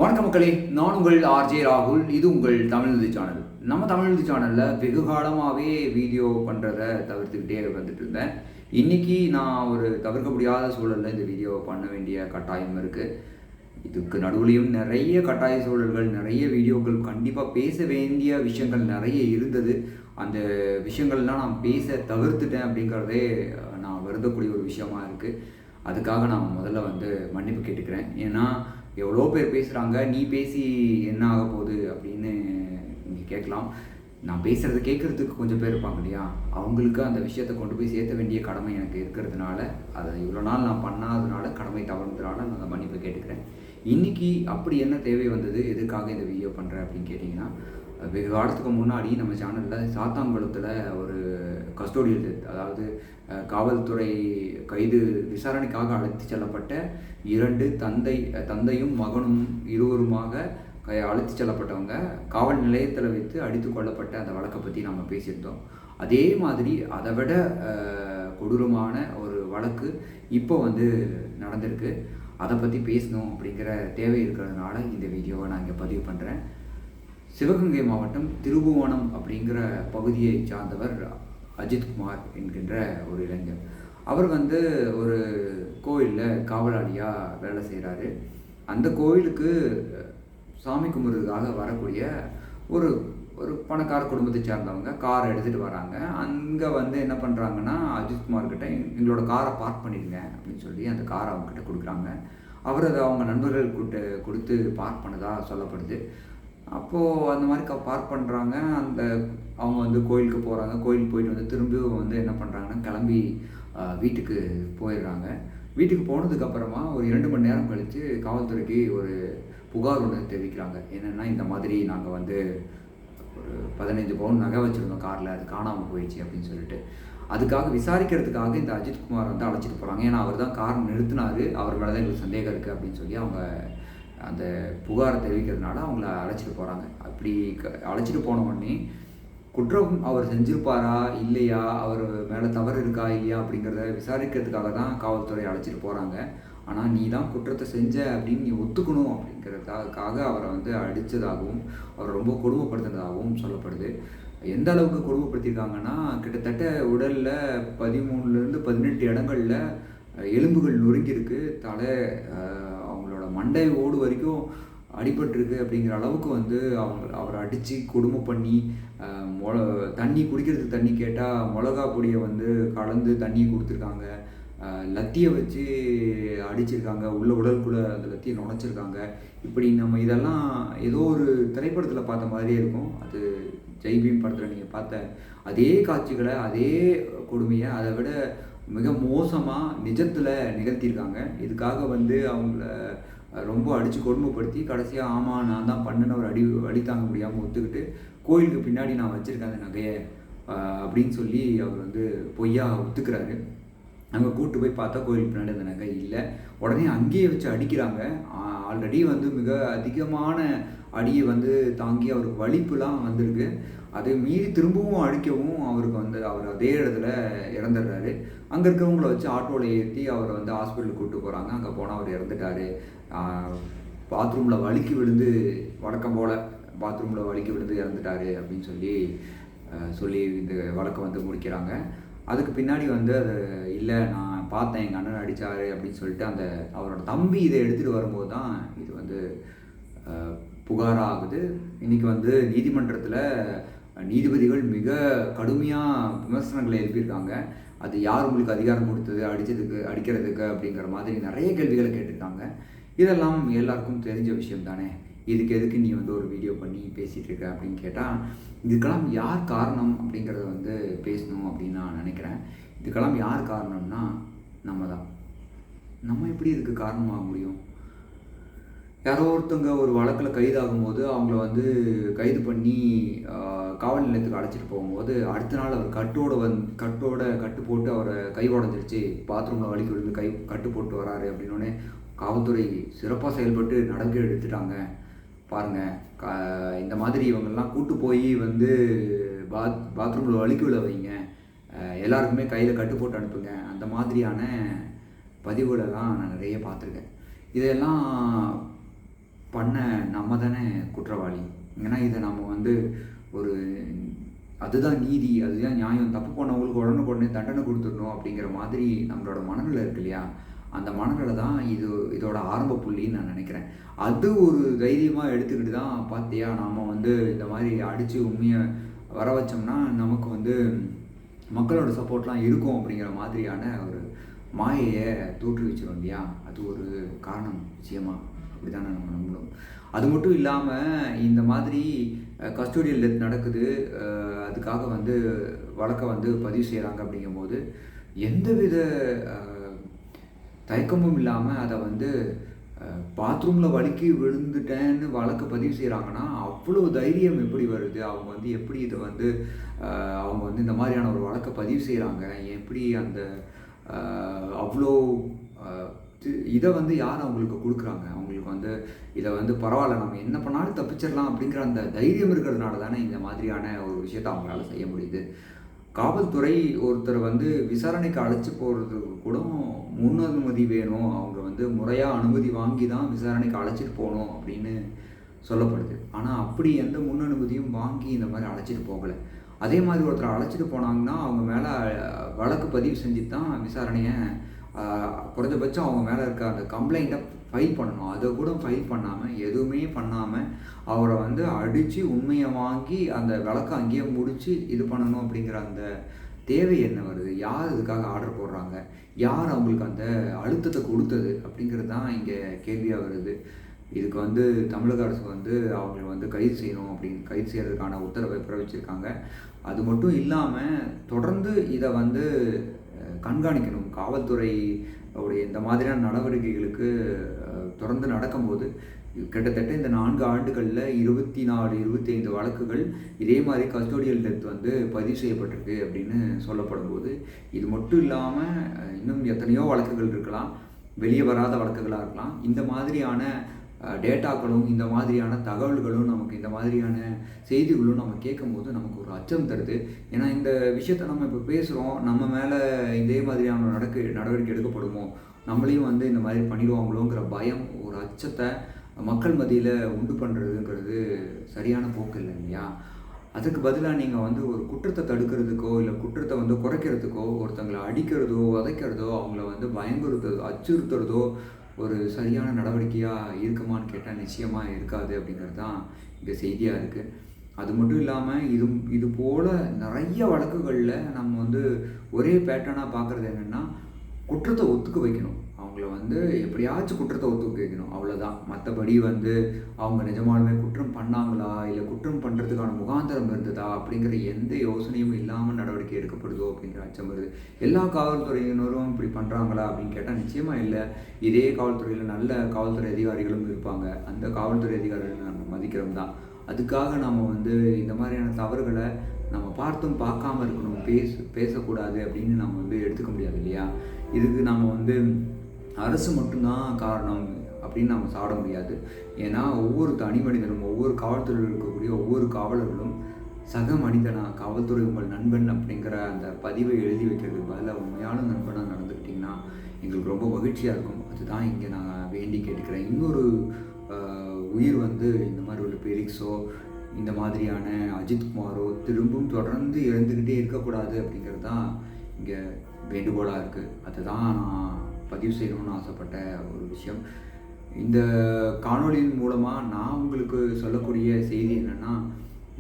வணக்கம் மக்களே, நான் உங்கள் ஆர்ஜே ராகுல். இது உங்கள் தமிழ்நிதி சேனல். நம்ம தமிழ்நிதி சேனலில் வெகு காலமாகவே வீடியோ பண்ணுறதை தவிர்த்துக்கிட்டே வந்துட்டு இருந்தேன். இன்றைக்கி நான் ஒரு தவிர்க்க முடியாத சூழலில் இந்த வீடியோ பண்ண வேண்டிய கட்டாயம் இருக்குது. இதுக்கு நடுவுலையும் நிறைய கட்டாய சூழல்கள், நிறைய வீடியோக்கள், கண்டிப்பாக பேச வேண்டிய விஷயங்கள் நிறைய இருந்தது. அந்த விஷயங்கள்லாம் நான் பேச தவிர்த்துட்டேன் அப்படிங்கிறதே நான் வருந்தக்கூடிய ஒரு விஷயமா இருக்குது. அதுக்காக நான் முதல்ல மன்னிப்பு கேட்டுக்கிறேன். ஏன்னா எவ்வளோ பேர் பேசுகிறாங்க, நீ பேசி என்ன ஆக போகுது அப்படின்னு நீங்கள் கேட்கலாம். நான் பேசுகிறத கேட்குறதுக்கு கொஞ்சம் பேர் இருப்பாங்க இல்லையா, அவங்களுக்கு அந்த விஷயத்தை கொண்டு போய் சேர்த்த வேண்டிய கடமை எனக்கு இருக்கிறதுனால, அதை இவ்வளோ நாள் நான் பண்ணாததுனால, கடமை தவறுனதுனால நான் அந்த மன்னிப்பு கேட்டுக்கிறேன். இன்றைக்கி அப்படி என்ன தேவை வந்தது, எதுக்காக இந்த வீடியோ பண்ணுறேன் அப்படின்னு கேட்டிங்கன்னா, வெகு காலத்துக்கு முன்னாடி நம்ம சேனலில் சாத்தான்குளத்தில் ஒரு கஸ்டோடியல் டெத், அதாவது காவல்துறை கைது விசாரணைக்காக அழைத்து செல்லப்பட்ட தந்தையும் மகனும் இருவருமாக அழைத்து செல்லப்பட்டவங்க காவல் நிலையத்தில் வைத்து அடித்து கொள்ளப்பட்ட அந்த வழக்கை பற்றி நம்ம பேசியிருந்தோம். அதே மாதிரி அதை விட கொடூரமான ஒரு வழக்கு இப்போ நடந்திருக்கு. அதை பற்றி பேசணும் அப்படிங்கிற தேவை இருக்கிறதுனால இந்த வீடியோவை நான் இங்கே பதிவு பண்ணுறேன். சிவகங்கை மாவட்டம் திருபுவனம் அப்படிங்கிற பகுதியை சார்ந்தவர் அஜித்குமார் என்கின்ற ஒரு இளைஞர். அவர் ஒரு கோயிலில் காவலாளியாக வேலை செய்கிறாரு. அந்த கோயிலுக்கு சாமி கும்பிட்றதுக்காக வரக்கூடிய ஒரு ஒரு பணக்கார குடும்பத்தை சேர்ந்தவங்க காரை எடுத்துகிட்டு வராங்க. அங்கே என்ன பண்ணுறாங்கன்னா, அஜித்குமார்கிட்ட எங்களோட காரை பார்க் பண்ணிடுங்க அப்படின்னு சொல்லி அந்த காரை அவங்கக்கிட்ட கொடுக்குறாங்க. அவர் அதை அவங்க நண்பர்கள் கொடுத்து பார்க் பண்ணதாக சொல்லப்படுது. அப்போது அந்த மாதிரி பார்க் பண்ணுறாங்க. அவங்க கோயிலுக்கு போகிறாங்க. கோயிலுக்கு போயிட்டு திரும்பியும் என்ன பண்ணுறாங்கன்னா, கிளம்பி வீட்டுக்கு போயிடுறாங்க. வீட்டுக்கு போனதுக்கப்புறமா ஒரு 2 மணி நேரம் கழித்து காவல்துறைக்கு ஒரு புகார் ஒன்று தெரிவிக்கிறாங்க. என்னென்னா, இந்த மாதிரி நாங்கள் ஒரு 15 பவுன் நகை வச்சுருந்தோம் காரில், அது காணாமல் போயிடுச்சு அப்படின்னு சொல்லிட்டு. அதுக்காக விசாரிக்கிறதுக்காக இந்த அஜித்குமார் அழைச்சிட்டு போகிறாங்க. ஏன்னா அவர் தான் கார் நிறுத்தினார், அவர் மேலே தான் எங்களுக்கு சந்தேகம் இருக்குது அப்படின்னு சொல்லி அவங்க அந்த புகாரை தெரிவிக்கிறதுனால அவங்கள அழைச்சிட்டு போகிறாங்க. அப்படி அழைச்சிட்டு போன உடனே குற்றம் அவர் செஞ்சிருப்பாரா இல்லையா, அவர் மேலே தவறு இருக்கா இல்லையா அப்படிங்கிறத விசாரிக்கிறதுக்காக தான் காவல்துறை அழைச்சிட்டு போகிறாங்க. ஆனால் நீ தான் குற்றத்தை செஞ்ச அப்படின்னு நீ ஒத்துக்கணும் அப்படிங்கிறதுக்காக அவரை அடித்ததாகவும் அவரை ரொம்ப கொடுமைப்படுத்தினதாகவும் சொல்லப்படுது. எந்த அளவுக்கு கொடுமைப்படுத்தியிருக்காங்கன்னா, கிட்டத்தட்ட உடலில் 13லேருந்து 18 இடங்களில் எலும்புகள் நொறுங்கியிருக்கு. அவங்களோட மண்டை ஓடு வரைக்கும் அடிபட்டிருக்கு. அப்படிங்கிற அளவுக்கு அவரை அடித்து கொடுமை பண்ணி, தண்ணி குடிக்கிறதுக்கு தண்ணி கேட்டால் மிளகா பொடியை கலந்து தண்ணியை கொடுத்துருக்காங்க. லத்தியை வச்சு அடிச்சிருக்காங்க. உடலுக்குள்ளே அந்த லத்தியை நுழைச்சிருக்காங்க. இப்படி நம்ம இதெல்லாம் ஏதோ ஒரு திரைப்படத்தில் பார்த்த மாதிரியே இருக்கும். அது ஜெய்பீம் படத்தில் நீங்கள் பார்த்த அதே காட்சிகளை, அதே கொடுமையை அதை விட மிக மோசமாக நிஜத்தில் நிகழ்த்தியிருக்காங்க. இதுக்காக அவங்கள ரொம்ப அடித்து கொடுமைப்படுத்தி கடைசியாக ஆமாம் நான் தான் பண்ணின ஒரு அடி தாங்க முடியாமல் ஒத்துக்கிட்டு, கோயிலுக்கு பின்னாடி நான் வச்சுருக்கேன் அந்த நகையை அப்படின்னு சொல்லி அவர் பொய்யா ஒத்துக்கிறாரு. அங்கே கூப்பிட்டு போய் பார்த்தா கோயிலுக்கு பின்னாடி அந்த நகை இல்லை. உடனே அங்கேயே வச்சு அடிக்கிறாங்க. ஆல்ரெடி மிக அதிகமான அடியை தாங்கி அவருக்கு வலிப்புலாம் வந்திருக்கு. அதை மீறி திரும்பவும் அடிக்கவும் அவருக்கு அவர் அதே இடத்துல இறந்துடுறாரு. அங்கே இருக்கிறவங்கள வச்சு ஆட்டோவில் ஏற்றி அவரை ஹாஸ்பிட்டலுக்கு கூப்பிட்டு போகிறாங்க. அங்கே போனால் அவர் இறந்துட்டார். பாத்ரூமில் வலிக்கு விழுந்து, வழக்கம் போல் பாத்ரூமில் வலிக்கு விழுந்து இறந்துட்டார் அப்படின்னு சொல்லி இந்த வழக்கை முடிக்கிறாங்க. அதுக்கு பின்னாடி அது இல்லை, நான் பார்த்தேன் எங்கள் அண்ணன் அடித்தார் அப்படின்னு சொல்லிட்டு அவரோட தம்பி இதை எடுத்துகிட்டு வரும்போது தான் இது புகாராக ஆகுது. இன்றைக்கி நீதிமன்றத்தில் நீதிபதிகள் மிக கடுமையாக விமர்சனங்களை எழுப்பியிருக்காங்க. அது யார் உங்களுக்கு அதிகாரம் கொடுத்தது அடிக்கிறதுக்கு அப்படிங்கிற மாதிரி நிறைய கேள்விகளை கேட்டிருக்காங்க. இதெல்லாம் எல்லாருக்கும் தெரிஞ்ச விஷயம் தானே. இதுக்கு எதுக்கு நீ ஒரு வீடியோ பண்ணி பேசிகிட்டு இருக்க அப்படின்னு கேட்டால், இதுக்கெல்லாம் யார் காரணம் அப்படிங்கிறத பேசணும் அப்படின்னு நான் நினைக்கிறேன். இதுக்கெல்லாம் யார் காரணம்னா நம்ம தான். நம்ம எப்படி இதுக்கு காரணமாக முடியும்? யாரோ ஒருத்தவங்க ஒரு வழக்கில் கைதாகும்போது அவங்கள கைது பண்ணி காவல் நிலையத்துக்கு அழைச்சிட்டு போகும்போது, அடுத்த நாள் அவர் கட்டு போட்டு அவரை கை உடஞ்சிருச்சு, பாத்ரூமில் வலிக்கு விழுந்து கட்டு போட்டு வராரு அப்படின்னோடனே காவல்துறை சிறப்பாக செயல்பட்டு நடவடிக்கை எடுத்துட்டாங்க பாருங்கள். இந்த மாதிரி இவங்கெல்லாம் கூட்டு போய் பாத்ரூமில் வலிக்கு விழ வைங்க, எல்லாருக்குமே கையில் கட்டு போட்டு அனுப்புங்க, அந்த மாதிரியான பதிவுகளெல்லாம் நான் நிறைய பார்த்துருக்கேன். இதெல்லாம் பண்ண நம்ம தானே குற்றவாளி. ஏன்னா இதை நம்ம வந்து ஒரு அதுதான் நீதி, அதுதான் நியாயம், தப்பு பண்ணவங்களுக்கு உடனுக்குடனே தண்டனை கொடுத்துடணும் அப்படிங்கிற மாதிரி நம்மளோட மனநிலை இருக்கு இல்லையா? அந்த மனநிலை தான் இதோட ஆரம்ப புள்ளின்னு நான் நினைக்கிறேன். அது ஒரு தைரியமாக எடுத்துக்கிட்டு தான் பார்த்தியா நாம் வந்து இந்த மாதிரி அடித்து உண்மையை வர வச்சோம்னா நமக்கு வந்து மக்களோட சப்போர்ட்லாம் இருக்கும் அப்படிங்கிற மாதிரியான ஒரு மாயையை தோற்றுவிச்சிடும் இல்லையா? அது ஒரு காரணம் நிச்சயமாக. அப்படி தானே நம்ம நம்பணும். அது மட்டும் இல்லாமல் இந்த மாதிரி கஸ்டோடியல் டெத் நடக்குது, அதுக்காக வந்து வழக்கை வந்து பதிவு செய்கிறாங்க அப்படிங்கும்போது எந்தவித தயக்கமும் இல்லாமல் அதை வந்து பாத்ரூமில் வழுக்கி விழுந்துட்டேன்னு வழக்கை பதிவு செய்கிறாங்கன்னா அவ்வளோ தைரியம் எப்படி வருது? அவங்க வந்து எப்படி இதை வந்து அவங்க வந்து இந்த மாதிரியான ஒரு வழக்கை பதிவு செய்கிறாங்க? எப்படி அந்த அவ்வளோ இதை வந்து யார் அவங்களுக்கு கொடுக்குறாங்க? அவங்களுக்கு வந்து இதை வந்து பரவாயில்ல, நம்ம என்ன பண்ணாலும் தப்பிச்சிடலாம் அப்படிங்கிற அந்த தைரியம் இருக்கிறதுனால தானே இந்த மாதிரியான ஒரு விஷயத்தை அவங்களால செய்ய முடியுது. காவல்துறை ஒருத்தரை வந்து விசாரணைக்கு அழைச்சி போகிறதுக்கு கூட முன் அனுமதி வேணும், அவங்க வந்து முறையாக அனுமதி வாங்கி தான் விசாரணைக்கு அழைச்சிட்டு போகணும் அப்படின்னு சொல்லப்படுது. ஆனால் அப்படி எந்த முன் அனுமதியும் வாங்கி இந்த மாதிரி அழைச்சிட்டு போகலை. அதே மாதிரி ஒருத்தரை அழைச்சிட்டு போனாங்கன்னா அவங்க மேலே வழக்கு பதிவு செஞ்சு தான் விசாரணையை குறைஞ்சபட்சம் அவங்க மேலே இருக்க அந்த கம்ப்ளைண்ட்டை ஃபைல் பண்ணணும். அதை கூட ஃபைல் பண்ணாமல் எதுவுமே பண்ணாமல் அவரை வந்து அடித்து உண்மையை வாங்கி அந்த வழக்கை அங்கேயே முடித்து இது பண்ணணும் அப்படிங்கிற அந்த தேவை என்ன வருது? யார் இதுக்காக ஆர்டர் போடுறாங்க? யார் அவங்களுக்கு அந்த அழுத்தத்தை கொடுத்தது அப்படிங்கிறது தான் இங்கே கேள்வியாக வருது. இதுக்கு வந்து தமிழக அரசு வந்து அவங்களை வந்து கைது செய்யணும் அப்படின்னு கைது செய்கிறதுக்கான உத்தரவை பிறப்பிச்சிருக்காங்க. அது மட்டும் இல்லாமல் தொடர்ந்து இதை வந்து கண்காணிக்கணும். காவல்துறை உடைய இந்த மாதிரியான நடவடிக்கைகளுக்கு தொடர்ந்து நடக்கும்போது கிட்டத்தட்ட இந்த 4 ஆண்டுகளில் 24, 25 வழக்குகள் இதே மாதிரி கஸ்டோடியல் டெத் வந்து பதிவு செய்யப்பட்டிருக்கு அப்படின்னு சொல்லப்படும்போது, இது மட்டும் இல்லாமல் இன்னும் எத்தனையோ வழக்குகள் இருக்கலாம், வெளியே வராத வழக்குகளாக இருக்கலாம். இந்த மாதிரியான டேட்டாக்களும் இந்த மாதிரியான தகவல்களும் நமக்கு இந்த மாதிரியான செய்திகளும் நம்ம கேட்கும்போது நமக்கு ஒரு அச்சம் தருது. ஏன்னா இந்த விஷயத்தை நம்ம இப்போ பேசுகிறோம், நம்ம மேலே இதே மாதிரியான நடவடிக்கை எடுக்கப்படுமோ, நம்மளையும் வந்து இந்த மாதிரி பண்ணிடுவாங்களோங்கிற பயம், ஒரு அச்சத்தை மக்கள் மத்தியில் உண்டு பண்ணுறதுங்கிறது சரியான போக்கு இல்லை இல்லையா? அதுக்கு பதிலாக நீங்கள் வந்து ஒரு குற்றத்தை தடுக்கிறதுக்கோ இல்லை குற்றத்தை வந்து குறைக்கிறதுக்கோ ஒருத்தங்களை அடிக்கிறதோ உதைக்கிறதோ அவங்கள வந்து பயங்குறுத்துறதோ அச்சுறுத்துறதோ ஒரு சரியான நடவடிக்கையாக இருக்குமான்னு கேட்டால் நிச்சயமாக இருக்காது அப்படிங்கிறது தான் இங்கே செய்தியாக இருக்குது. அது மட்டும் இல்லாமல் இது போல் நிறைய வழக்குகளில் நம்ம வந்து ஒரே பேட்டர்னாக பார்க்குறது என்னென்னா, குற்றத்தை ஒத்துக்க வைக்கணும். அவங்கள வந்து எப்படியாச்சும் குற்றத்தை ஒத்துக்க வைக்கணும், அவ்வளோதான். மற்றபடி வந்து அவங்க நிஜமாலுமே குற்றம் பண்ணாங்களா இல்லை குற்றம் பண்ணுறதுக்கான முகாந்திரம் இருந்ததா அப்படிங்கிற எந்த யோசனையும் இல்லாமல் நடவடிக்கை எடுக்கப்படுதோ அப்படிங்கிற அச்சம் வருது. எல்லா காவல்துறையினரும் இப்படி பண்ணுறாங்களா அப்படின்னு கேட்டால் நிச்சயமாக இல்லை. இதே காவல்துறையில் நல்ல காவல்துறை அதிகாரிகளும் இருப்பாங்க. அந்த காவல்துறை அதிகாரிகளை நம்ம மதிக்கிறோம் தான். அதுக்காக நம்ம வந்து இந்த மாதிரியான தவறுகளை நம்ம பார்த்தும் பார்க்காம இருக்கணும், பேசக்கூடாது அப்படின்னு நம்ம வந்து எடுத்துக்க முடியாது இல்லையா? இதுக்கு நம்ம வந்து அரசு மட்டும்தான் காரணம் அப்படின்னு நம்ம சாட முடியாது. ஏன்னா ஒவ்வொரு தனி மனிதனும், ஒவ்வொரு காவல்துறையில் இருக்கக்கூடிய ஒவ்வொரு காவலர்களும் சக மனிதனாக, காவல்துறை உங்கள் நண்பன் அப்படிங்கிற அந்த பதிவை எழுதி வைக்கிறதுக்கு பதிலாக உண்மையான நண்பனாக நடந்துக்கிட்டிங்கன்னா எங்களுக்கு ரொம்ப மகிழ்ச்சியாக இருக்கும். அதுதான் இங்கே நான் வேண்டி கேட்டுக்கிறேன். இன்னொரு உயிர் வந்து இந்த மாதிரி ஒரு பெரிக்ஸோ இந்த மாதிரியான அஜித்குமாரோ திரும்பவும் தொடர்ந்து இறந்துக்கிட்டே இருக்கக்கூடாது அப்படிங்கிறது தான் இங்கே வேண்டுகோளாக இருக்குது. அதுதான் நான் பதிவு செய்யணும்னு ஆசைப்பட்ட ஒரு விஷயம். இந்த காணொலியின் மூலமாக நான் உங்களுக்கு சொல்லக்கூடிய செய்தி என்னென்னா,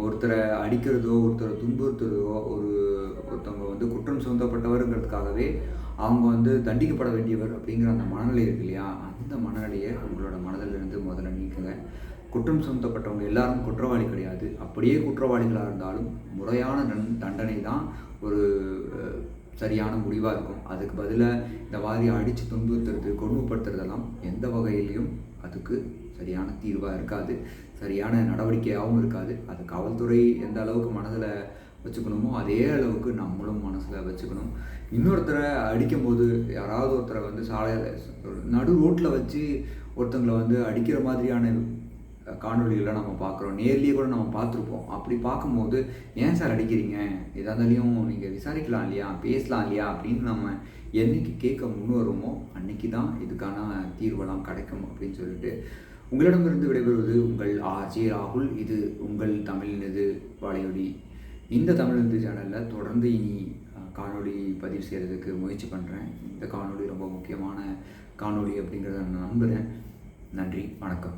ஒருத்தரை அடிக்கிறதோ ஒருத்தரை துன்புறுத்துறதோ ஒருத்தவங்க வந்து குற்றம் சுமத்தப்பட்டவருங்கிறதுக்காகவே அவங்க வந்து தண்டிக்கப்பட வேண்டியவர் அப்படிங்கிற அந்த மனநிலை இருக்கு இல்லையா? அந்த மனநிலையை உங்களோட மனதிலிருந்து முதல்ல நீக்குங்க. குற்றம் சுமத்தப்பட்டவங்க எல்லாரும் குற்றவாளி கிடையாது. அப்படியே குற்றவாளிகளாக இருந்தாலும் முறையான தண்டனை தான் ஒரு சரியான முடிவாக இருக்கும். அதுக்கு பதிலாக இந்த மாதிரி அடித்து துன்புறுத்துறது, கொடுமைப்படுத்துறதெல்லாம் எந்த வகையிலையும் அதுக்கு சரியான தீர்வாக இருக்காது, சரியான நடவடிக்கையாகவும் இருக்காது. அது காவல்துறை எந்த அளவுக்கு மனதில் வச்சுக்கணுமோ அதே அளவுக்கு நம்மளும் மனசில் வச்சுக்கணும். இன்னொருத்தரை அடிக்கும்போது, யாராவது ஒருத்தரை வந்து நடு ரோட்டில் வச்சு ஒருத்தங்களை வந்து அடிக்கிற மாதிரியான காணொலிகளை நம்ம பார்க்குறோம், நேர்லேயே கூட நம்ம பார்த்துருப்போம். அப்படி பார்க்கும்போது ஏன் சார் அடிக்கிறீங்க, எதாந்தாலையும் நீங்கள் விசாரிக்கலாம் இல்லையா, பேசலாம் இல்லையா அப்படின்னு நம்ம என்றைக்கு கேட்க முன் வருமோ அன்றைக்கி தான் இதுக்கான தீர்வெல்லாம் கிடைக்கும் அப்படின்னு சொல்லிட்டு உங்களிடமிருந்து விடைபெறுவது உங்கள் ஆர்ஜே ராகுல். இது உங்கள் தமிழ்நிது வாழையொலி. இந்த தமிழ்நிது சேனலில் தொடர்ந்து இனி காணொளி பதிவு செய்கிறதுக்கு முயற்சி பண்ணுறேன். இந்த காணொளி ரொம்ப முக்கியமான காணொளி அப்படிங்கிறத நான் நம்புகிறேன். நன்றி, வணக்கம்.